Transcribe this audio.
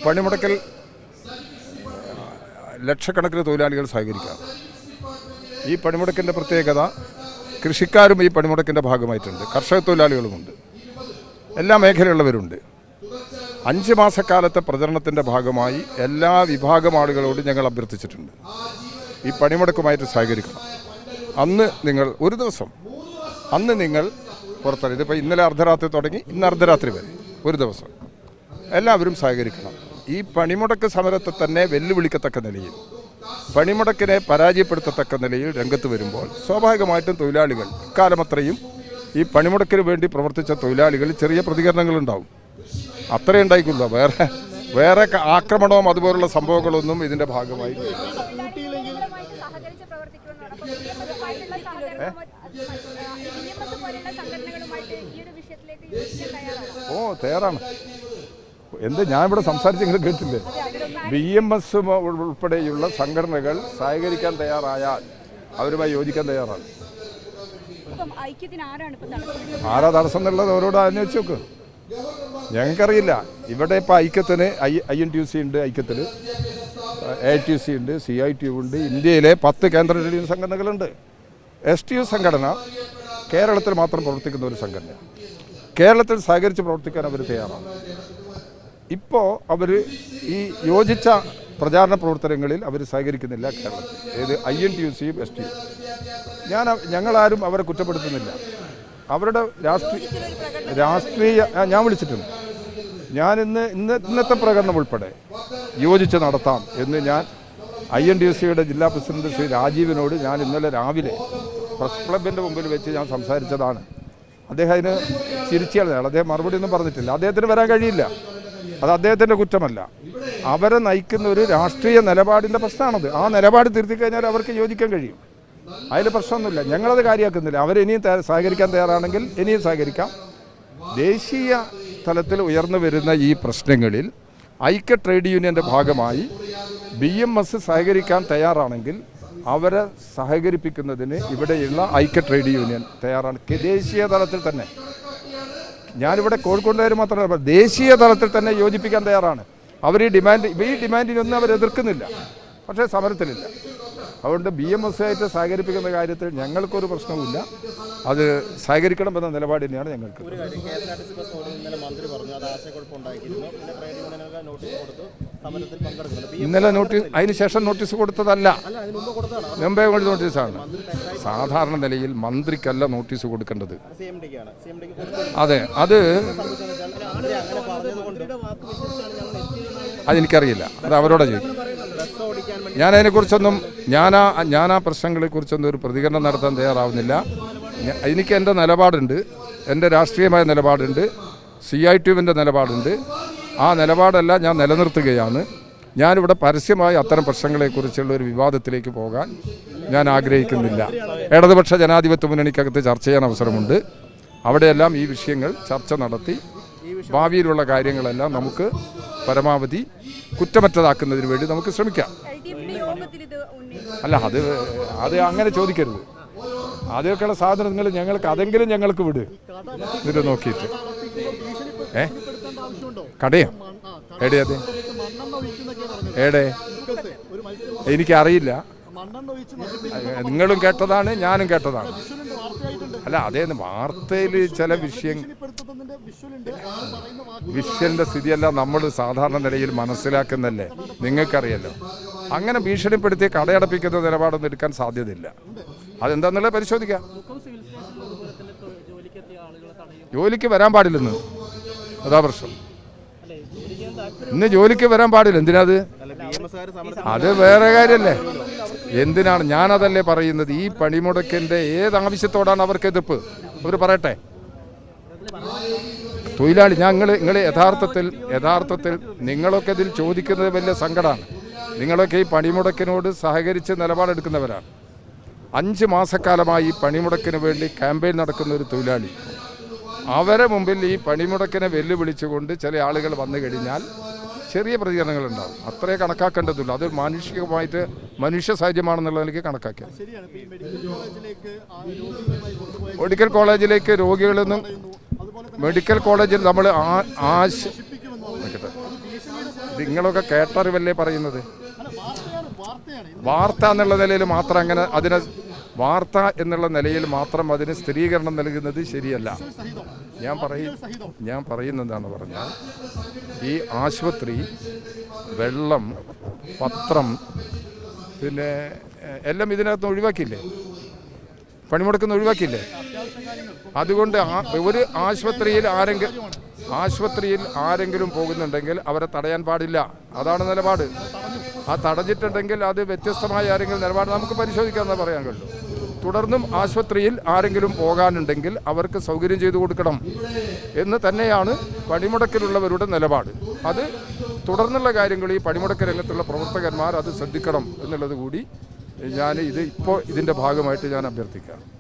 പണിമുടക്കിൽ ലക്ഷക്കണക്കിന് തൊഴിലാളികൾ സഹകരിക്കാം. ഈ പണിമുടക്കിൻ്റെ പ്രത്യേകത, കൃഷിക്കാരും ഈ പണിമുടക്കിൻ്റെ ഭാഗമായിട്ടുണ്ട്, കർഷക തൊഴിലാളികളുമുണ്ട്, എല്ലാ മേഖലയുള്ളവരുണ്ട്. 5 മാസക്കാലത്തെ പ്രചരണത്തിൻ്റെ ഭാഗമായി എല്ലാ വിഭാഗം ആളുകളോട് ഞങ്ങൾ അഭ്യർത്ഥിച്ചിട്ടുണ്ട്, ഈ പണിമുടക്കുമായിട്ട് സഹകരിക്കണം. അന്ന് നിങ്ങൾ ഒരു ദിവസം നിങ്ങൾ പുറത്തിറങ്ങി, ഇതിപ്പോൾ ഇന്നലെ അർദ്ധരാത്രി തുടങ്ങി ഇന്ന് അർദ്ധരാത്രി വരെ ഒരു ദിവസം എല്ലാവരും സഹകരിക്കണം. ഈ പണിമുടക്ക് സമരത്തെ തന്നെ വെല്ലുവിളിക്കത്തക്ക നിലയിൽ, പണിമുടക്കിനെ പരാജയപ്പെടുത്തത്തക്ക നിലയിൽ രംഗത്ത് വരുമ്പോൾ സ്വാഭാവികമായിട്ടും തൊഴിലാളികൾ ഇക്കാലമത്രയും ഈ പണിമുടക്കിന് വേണ്ടി പ്രവർത്തിച്ച തൊഴിലാളികൾ ചെറിയ പ്രതികരണങ്ങളുണ്ടാവും. അത്രേ ഉണ്ടായിക്കുള്ളൂ. വേറെ ആക്രമണവും അതുപോലുള്ള സംഭവങ്ങളൊന്നും ഇതിൻ്റെ ഭാഗമായി തയ്യാറാണ്. ഞാൻ ഇവിടെ സംസാരിച്ചെങ്കിലും കേട്ടില്ലേ? BMS ഉൾപ്പെടെയുള്ള സംഘടനകൾ സഹകരിക്കാൻ തയ്യാറായാൽ അവരുമായി യോജിക്കാൻ തയ്യാറാണ്. ആരാ തടസ്സം എന്നുള്ളത് അവരോട് അന്വേഷിച്ച് നോക്ക്. ഞങ്ങൾക്കറിയില്ല. ഇവിടെ ഇപ്പോൾ ഐക്യത്തിന് INTUC ഉണ്ട്, ഐക്യത്തിൽ AITUC ഉണ്ട്, CITU ഉണ്ട്, ഇന്ത്യയിലെ 10 കേന്ദ്ര ട്രേഡ് യൂണിയൻ സംഘടനകളുണ്ട്. STU സംഘടന കേരളത്തിൽ മാത്രം പ്രവർത്തിക്കുന്ന ഒരു സംഘടന. കേരളത്തിൽ സഹകരിച്ച് പ്രവർത്തിക്കാൻ അവർ തയ്യാറാണ്. ഇപ്പോൾ അവർ ഈ യോജിച്ച പ്രചാരണ പ്രവർത്തനങ്ങളിൽ അവർ സഹകരിക്കുന്നില്ല കേരളത്തിൽ. ഏത് INTUCയും STU. ഞങ്ങളാരും അവരെ കുറ്റപ്പെടുത്തുന്നില്ല. അവരുടെ രാഷ്ട്രീയ ഞാൻ വിളിച്ചിട്ടുണ്ട്. ഞാൻ ഇന്നത്തെ പ്രകടനം ഉൾപ്പെടെ യോജിച്ച് നടത്താം എന്ന് ഞാൻ INTUCയുടെ ജില്ലാ പ്രസിഡന്റ് ശ്രീ രാജീവിനോട് ഞാൻ ഇന്നലെ രാവിലെ പ്രസ് ക്ലബിൻ്റെ മുമ്പിൽ വെച്ച് ഞാൻ സംസാരിച്ചതാണ്. അദ്ദേഹം അതിന് ചിരിച്ചാണ്. അദ്ദേഹം മറുപടി ഒന്നും പറഞ്ഞിട്ടില്ല. അദ്ദേഹത്തിന് വരാൻ കഴിയില്ല. അത് അദ്ദേഹത്തിൻ്റെ കുറ്റമല്ല. അവരെ നയിക്കുന്ന ഒരു രാഷ്ട്രീയ നിലപാടിൻ്റെ പ്രശ്നമാണത്. ആ നിലപാട് തിരുത്തി കഴിഞ്ഞാൽ അവർക്ക് യോജിക്കാൻ കഴിയും. അതിൽ പ്രശ്നമൊന്നുമില്ല. ഞങ്ങളത് കാര്യമാക്കുന്നില്ല. അവരിനിയും സഹകരിക്കാൻ തയ്യാറാണെങ്കിൽ ഇനിയും സഹകരിക്കാം. ദേശീയ തലത്തിൽ ഉയർന്നു വരുന്ന ഈ പ്രശ്നങ്ങളിൽ ഐക്യ ട്രേഡ് യൂണിയൻ്റെ ഭാഗമായി BMS സഹകരിക്കാൻ തയ്യാറാണെങ്കിൽ അവരെ സഹകരിപ്പിക്കുന്നതിന് ഇവിടെയുള്ള ഐക്യ ട്രേഡ് യൂണിയൻ തയ്യാറാണ്. ദേശീയ തലത്തിൽ തന്നെ, ഞാനിവിടെ കോഴിക്കോട്ടുകാർ മാത്രമല്ല, ദേശീയ തലത്തിൽ തന്നെ യോജിപ്പിക്കാൻ തയ്യാറാണ്. അവർ ഈ ഡിമാൻഡിനൊന്നും അവർ എതിർക്കുന്നില്ല, പക്ഷേ സമരത്തിലില്ല. അതുകൊണ്ട് BMS ആയിട്ട് സഹകരിപ്പിക്കുന്ന കാര്യത്തിൽ ഞങ്ങൾക്കൊരു പ്രശ്നവുമില്ല. അത് സഹകരിക്കണമെന്ന നിലപാട് തന്നെയാണ് ഞങ്ങൾക്ക്. ഇന്നലെ അതിനുശേഷം നോട്ടീസ് കൊടുത്തതല്ല, മുമ്പേ നോട്ടീസാണ്. സാധാരണ നിലയിൽ മന്ത്രിക്കല്ല നോട്ടീസ് കൊടുക്കേണ്ടത്. അതെ, അതെനിക്കറിയില്ല. അത് അവരോടാ ചോദിക്കും. ഞാൻ ആ പ്രശ്നങ്ങളെക്കുറിച്ചൊന്നും ഒരു പ്രതികരണം നടത്താൻ തയ്യാറാവുന്നില്ല. എനിക്ക് എൻ്റെ നിലപാടുണ്ട്, എൻ്റെ രാഷ്ട്രീയമായ നിലപാടുണ്ട്, CITUവിൻ്റെ നിലപാടുണ്ട്. ആ നിലപാടെല്ലാം ഞാൻ നിലനിർത്തുകയാണ്. ഞാനിവിടെ പരസ്യമായി അത്തരം പ്രശ്നങ്ങളെക്കുറിച്ചുള്ള ഒരു വിവാദത്തിലേക്ക് പോകാൻ ഞാൻ ആഗ്രഹിക്കുന്നില്ല. ഇടതുപക്ഷ ജനാധിപത്യ മുന്നണിക്കകത്ത് ചർച്ച ചെയ്യാൻ അവസരമുണ്ട്. അവിടെയെല്ലാം ഈ വിഷയങ്ങൾ ചർച്ച നടത്തി ഭാവിയിലുള്ള കാര്യങ്ങളെല്ലാം നമുക്ക് പരമാവധി കുറ്റമറ്റതാക്കുന്നതിന് വേണ്ടി നമുക്ക് ശ്രമിക്കാം. അല്ല, അത് അങ്ങനെ ചോദിക്കരുത്. അതൊക്കെയുള്ള സാധനങ്ങൾ അതെങ്കിലും ഞങ്ങൾക്ക് വിട്. ഇത് നോക്കിയിട്ട് കടയോ ഏടെ എനിക്കറിയില്ല. നിങ്ങളും കേട്ടതാണ്, ഞാനും കേട്ടതാണ്. അല്ല, അതേ വാർത്തയിൽ ചില വിഷ്വലിൻ്റെ സ്ഥിതിയെല്ലാം നമ്മൾ സാധാരണ നിലയിൽ മനസ്സിലാക്കുന്നല്ലേ, നിങ്ങൾക്കറിയല്ലോ. അങ്ങനെ ഭീഷണിപ്പെടുത്തി കടയടപ്പിക്കുന്ന നിലപാടൊന്നും എടുക്കാൻ സാധ്യതയില്ല. അതെന്താന്നുള്ളത് പരിശോധിക്കാം. ജോലിക്ക് വരാൻ പാടില്ലെന്ന്, അതാ പ്രശ്നം. ഇന്ന് ജോലിക്ക് വരാൻ പാടില്ല. എന്തിനാത്? അത് വേറെ കാര്യമല്ലേ. എന്തിനാണ്? ഞാനതല്ലേ പറയുന്നത്. ഈ പണിമുടക്കിൻ്റെ ഏതാവശ്യത്തോടാണ് അവർക്ക് എതിർപ്പ്? അവർ പറയട്ടെ. തൊഴിലാളി നിങ്ങൾ യഥാർത്ഥത്തിൽ നിങ്ങളൊക്കെ ഇതിൽ ചോദിക്കുന്നത് വലിയ സങ്കടമാണ്. നിങ്ങളൊക്കെ ഈ പണിമുടക്കിനോട് സഹകരിച്ച് നിലപാടെടുക്കുന്നവരാണ്. 5 മാസക്കാലമായി ഈ പണിമുടക്കിന് വേണ്ടി ക്യാമ്പയിൻ നടക്കുന്ന ഒരു തൊഴിലാളി, അവരെ മുമ്പിൽ ഈ പണിമുടക്കിനെ വെല്ലുവിളിച്ചുകൊണ്ട് ചില ആളുകൾ വന്നു കഴിഞ്ഞാൽ ചെറിയ പ്രതികരണങ്ങളുണ്ടാവും. അത്രേ കണക്കാക്കേണ്ടതുള്ളൂ. അത് മാനുഷികമായിട്ട് മനുഷ്യ സഹജമാണെന്നുള്ള നിലയ്ക്ക് കണക്കാക്കിയാൽ. മെഡിക്കൽ കോളേജിലേക്ക് രോഗികളൊന്നും മെഡിക്കൽ കോളേജിൽ നമ്മൾ നിങ്ങളൊക്കെ കേട്ടറിവല്ലേ പറയുന്നത്? വാർത്ത എന്നുള്ള നിലയിൽ മാത്രം അങ്ങനെ അതിനെ വാർത്ത എന്നുള്ള നിലയിൽ മാത്രം അതിന് സ്ഥിരീകരണം നൽകുന്നത് ശരിയല്ല. ഞാൻ പറയുന്നതാണ് പറഞ്ഞാൽ, ഈ ആശുപത്രി, വെള്ളം, പത്രം, പിന്നെ എല്ലാം ഇതിനകത്ത് ഒഴിവാക്കിയില്ലേ? പണിമുടക്കുന്ന ഒഴിവാക്കിയില്ലേ? അതുകൊണ്ട് ഒരു ആശുപത്രിയിൽ ആരെങ്കിലും പോകുന്നുണ്ടെങ്കിൽ അവരെ തടയാൻ പാടില്ല. അതാണ് നിലപാട്. ആ തടഞ്ഞിട്ടുണ്ടെങ്കിൽ അത് വ്യത്യസ്തമായ ആരെങ്കിലും നിലപാട് നമുക്ക് പരിശോധിക്കാമെന്ന് പറയാൻ കഴിയും. തുടർന്നും ആശുപത്രിയിൽ ആരെങ്കിലും പോകാനുണ്ടെങ്കിൽ അവർക്ക് സൗകര്യം ചെയ്തു കൊടുക്കണം എന്ന് തന്നെയാണ് പണിമുടക്കിലുള്ളവരുടെ നിലപാട്. അത് തുടർന്നുള്ള കാര്യങ്ങൾ ഈ പണിമുടക്ക് രംഗത്തുള്ള പ്രവർത്തകന്മാർ അത് ശ്രദ്ധിക്കണം എന്നുള്ളത് കൂടി ഇതിൻ്റെ ഭാഗമായിട്ട് ഞാൻ അഭ്യർത്ഥിക്കാം.